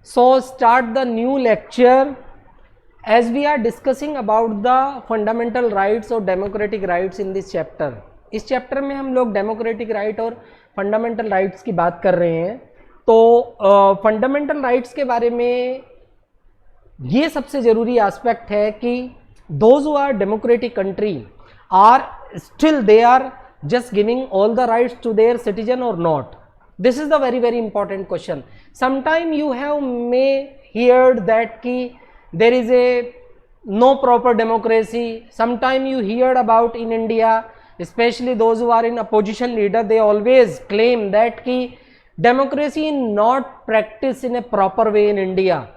So start the new lecture as we are discussing about the fundamental rights or democratic rights in this chapter. इस chapter में हम लोग democratic right और fundamental rights की बात कर रहे हैं. तो फंडामेंटल राइट्स के बारे में ये सबसे ज़रूरी एस्पेक्ट है कि those who are democratic country are still they are just giving all the rights to their citizen or not. This is the very important question. Sometime you have may heard that ki there is a no proper democracy. Sometime you heard about in India, especially those who are in opposition leader, they always claim that ki democracy is not practiced in a proper way in India.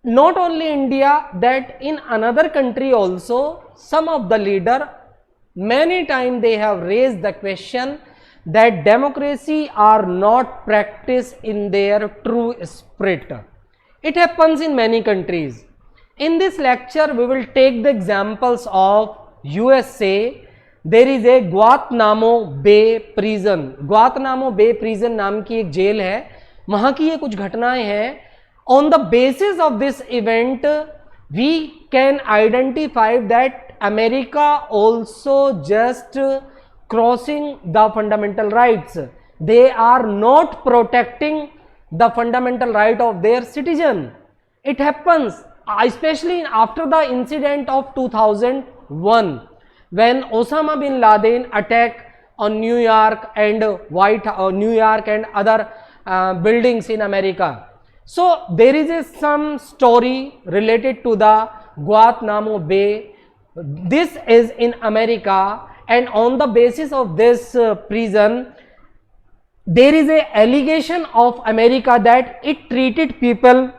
Not only India, that in another country also some of the leader many times they have raised the question that democracy are not practiced in their true spirit. It happens in many countries. In this lecture we will take the examples of USA. There is a Guantanamo Bay prison. Guantanamo Bay prison नाम की एक jail है, वहाँ की ये कुछ घटनाएं हैं. On the basis of this event we can identify that America also just crossing the fundamental rights. They are not protecting the fundamental right of their citizen. It happens especially after the incident of 2001 when Osama bin Laden attack on New York and New York and other buildings in America. So there is some story related to the Guantanamo Bay. This is in America, and on the basis of this prison there is a allegation of America that it treated people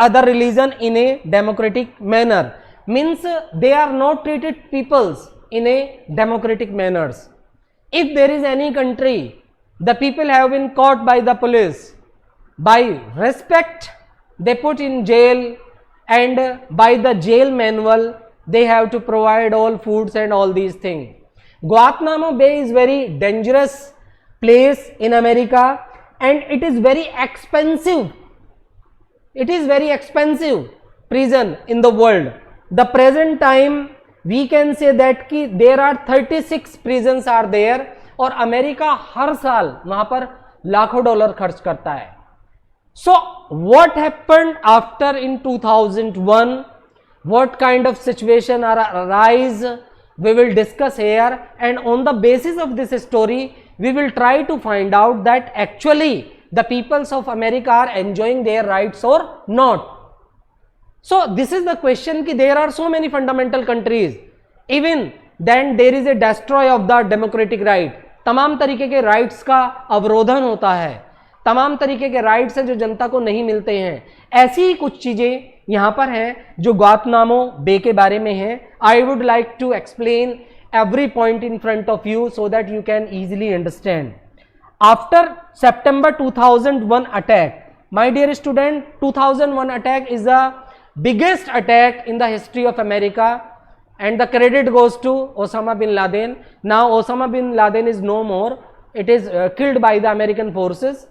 other religion in a democratic manner. Means they are not treated peoples in a democratic manners. If there is any country the people have been caught by the police, by respect they put in jail, and by the jail manual they have to provide all foods and all these things. Guantanamo Bay is very dangerous place in America, and it is very expensive. It is very expensive prison in the world. The present time we can say that कि there are 36 prisons are there, और America हर साल वहाँ पर लाखों dollar खर्च करता है. So what happened after in 2001? What kind of situation arise? We will discuss here, and on the basis of this story we will try to find out that actually the peoples of America are enjoying their rights or not. So this is the question कि there are so many fundamental countries, even then there is a destroy of the democratic right. तमाम तरीके के rights का अवरोधन होता है, तमाम तरीके के राइट्स हैं जो जनता को नहीं मिलते हैं. ऐसी ही कुछ चीज़ें यहाँ पर हैं जो गुआंतानामो बे के बारे में हैं. I would like to explain every point in front of you so that you can easily understand. After September 2001 attack, my dear student, 2001 attack is the biggest attack in the history of America, and the credit goes to Osama bin Laden. Now Osama bin Laden is no more. It is killed by the American forces.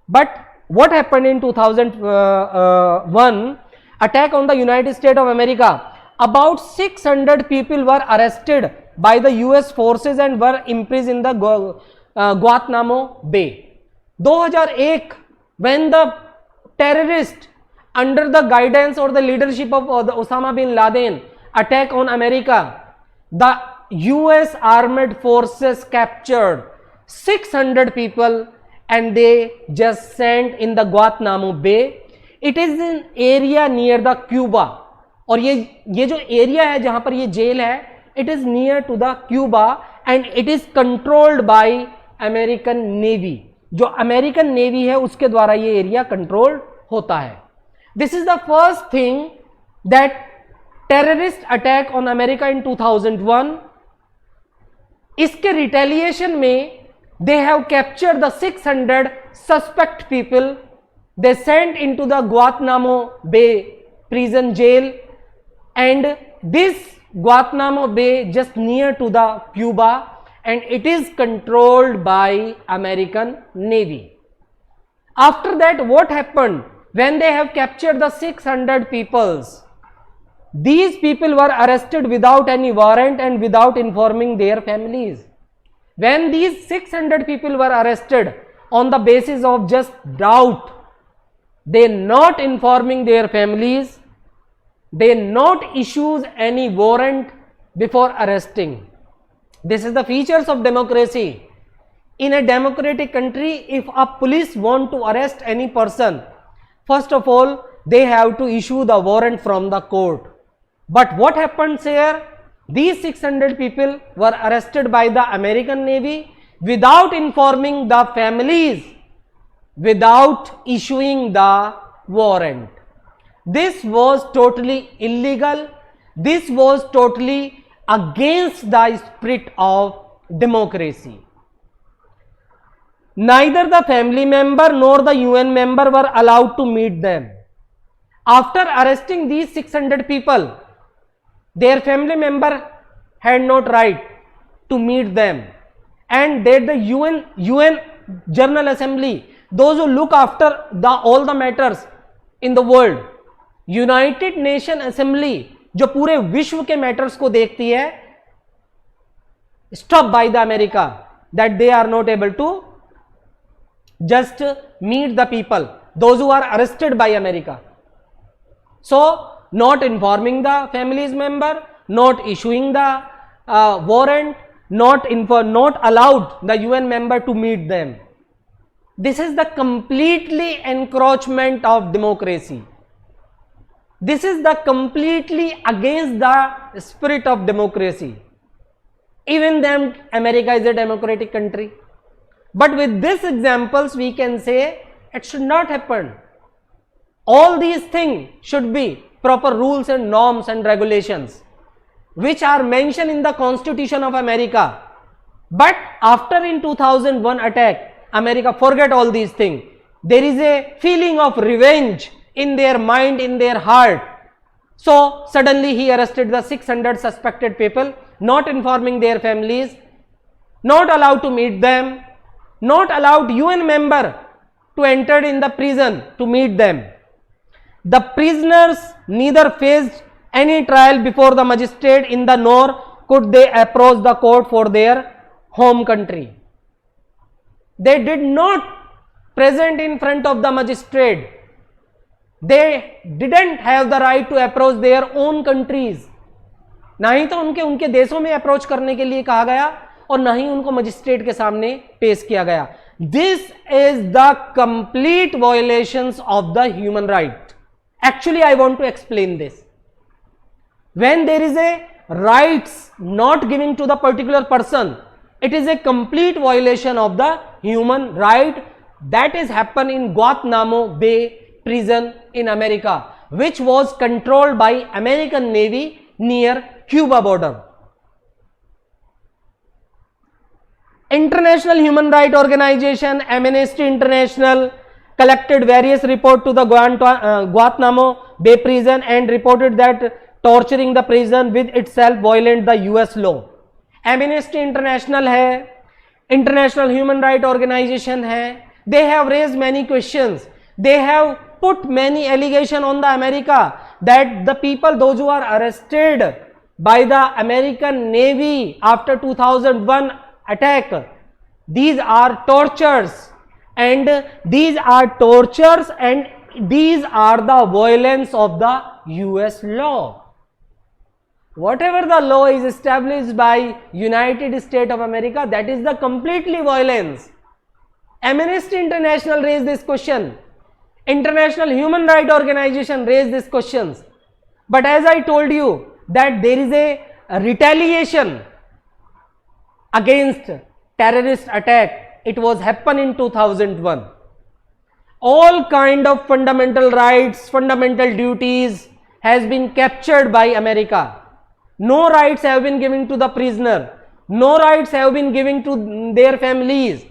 But what happened in 2001 attack on the United States of America? About 600 people were arrested by the US forces and were imprisoned in the Guantanamo Bay. 2001 when the terrorists under the guidance or the leadership of the Osama bin Laden attack on America, the US armed forces captured 600 people and they just sent in the Guantanamo Bay. It is an area near the Cuba, और ये जो area है जहां पर ये jail है, it is near to the Cuba and it is controlled by American Navy. जो American Navy है उसके द्वारा ये एरिया कंट्रोल होता है. This is the first thing that terrorist attack on America in 2001. इसके रिटेलिएशन में they have captured the 600 suspect people. They sent into the Guantanamo Bay prison jail, and this Guantanamo Bay just near to the Cuba, and it is controlled by American Navy. After that, what happened? When they have captured the 600 peoples, these people were arrested without any warrant and without informing their families. When these 600 people were arrested on the basis of just doubt, they not informing their families, they not issues any warrant before arresting. This is the features of democracy. In a democratic country, if a police want to arrest any person, first of all, they have to issue the warrant from the court. But what happens here? These 600 people were arrested by the American Navy without informing the families, without issuing the warrant. This was totally illegal. This was totally against the spirit of democracy. Neither the family member nor the UN member were allowed to meet them. After arresting these 600 people, their family member had not right to meet them, and that the UN General Assembly, those who look after all the matters in the world, United Nation Assembly जो पूरे विश्व के matters को देखती है, stop by the America that they are not able to just meet the people those who are arrested by America. So not informing the families member, not issuing the warrant, not allowed the UN member to meet them. This is the completely encroachment of democracy. This is the completely against the spirit of democracy. Even then, America is a democratic country. But with these examples, we can say it should not happen. All these things should be proper rules and norms and regulations, which are mentioned in the Constitution of America. But after in 2001 attack, America forget all these things. There is a feeling of revenge in their mind, in their heart. So suddenly he arrested the 600 suspected people, not informing their families, not allowed to meet them, not allowed UN member to enter in the prison to meet them. The prisoners neither faced any trial before the magistrate in the nor could they approach the court for their home country. They did not present in front of the magistrate. They didn't have the right to approach their own countries. ना ही तो उनके देशों में approach करने के लिए कहा गया और ना ही उनको मजिस्ट्रेट के सामने पेश किया गया. This is the complete violations of the human right. Actually, I want to explain this. When there is a rights not giving to the particular person, it is a complete violation of the human right. That is happened in Guantanamo Bay prison in America, which was controlled by American Navy near Cuba border. International Human Rights Organization, Amnesty International, collected various reports to the Guantanamo Bay prison and reported that torturing the prison with itself violate the US law. Amnesty International है, International Human Rights Organization है, they have raised many questions. They have put many allegations on the America that the people, those who are arrested by the American Navy after 2001 attack, these are tortures, and these are tortures, and these are the violence of the US law. Whatever the law is established by United States of America, that is the completely violence. Amnesty International raised this question. International Human Rights Organization raised these questions. But as I told you that there is a retaliation against terrorist attack. It was happened in 2001. All kind of fundamental rights, fundamental duties has been captured by America. No rights have been given to the prisoner. No rights have been given to their families.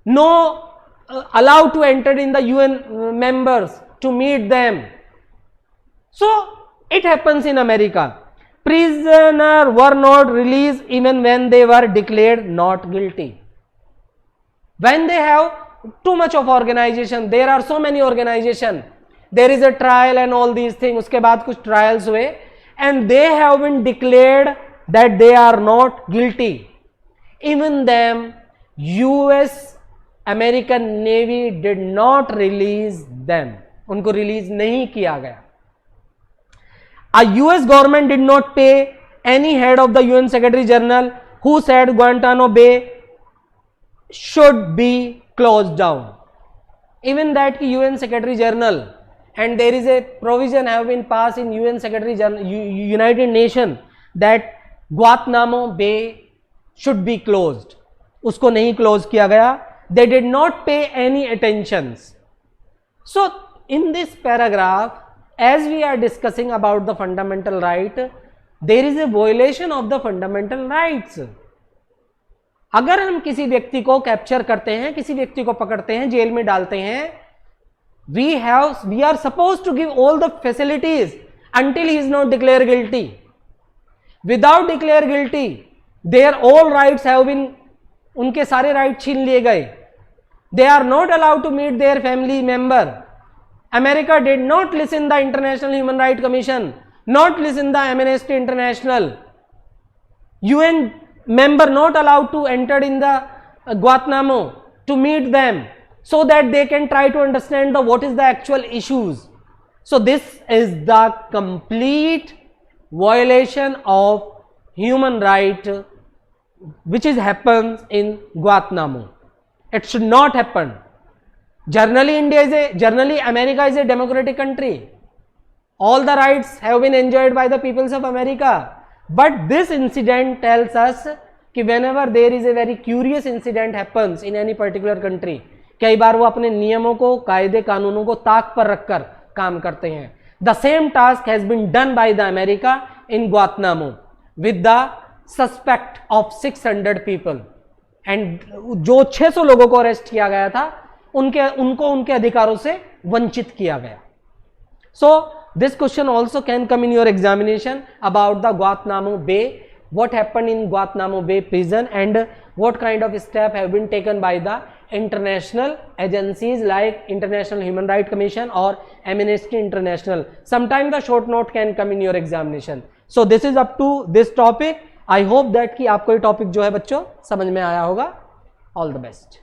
No allowed to enter in the UN members to meet them. So it happens in America. Prisoners were not released even when they were declared not guilty. When they have too much of organization, there are so many organization, there is a trial and all these things. उसके बाद कुछ trials हुए and they have been declared that they are not guilty. Even them, US American Navy did not release them. उनको release नहीं किया गया. A US government did not pay any head of the UN Secretary General who said Guantanamo Bay should be closed down. Even that UN Secretary General, and there is a provision have been passed in UN Secretary General, United Nations, that Guantanamo Bay should be closed. उसको नहीं close किया गया. They did not pay any attentions. So in this paragraph, as we are discussing about the fundamental right, there is a violation of the fundamental rights. अगर हम किसी व्यक्ति को capture करते हैं, किसी व्यक्ति को पकड़ते हैं, जेल में डालते हैं, we are supposed to give all the facilities until he is not declared guilty. Without declare guilty, their all rights have been, उनके सारे राइट छीन लिए गए. They are not allowed to meet their family member. America did not listen the International Human Rights Commission, not listen the Amnesty International. UN member not allowed to enter in the Guantanamo to meet them so that they can try to understand what is the actual issues. So this is the complete violation of human right which is happens in Guantanamo. It should not happen. Generally America is a democratic country. All the rights have been enjoyed by the peoples of America. But this incident tells us कि whenever there is a very curious incident happens in any particular country, कई बार वो अपने नियमों को, कायदे कानूनों को ताक पर रखकर काम करते हैं. The same task has been done by the America in Guantanamo with the suspect of 600 people. And जो 600 लोगों को अरेस्ट किया गया था, उनको उनके अधिकारों से वंचित किया गया. So this question also can come in your examination about the Guantanamo Bay, what happened in Guantanamo Bay prison and what kind of step have been taken by the international agencies like International Human Rights Commission or Amnesty International. Sometimes the short note can come in your examination. So this is up to this topic. I hope that कि आपको ये topic जो है बच्चों समझ में आया होगा. All the best.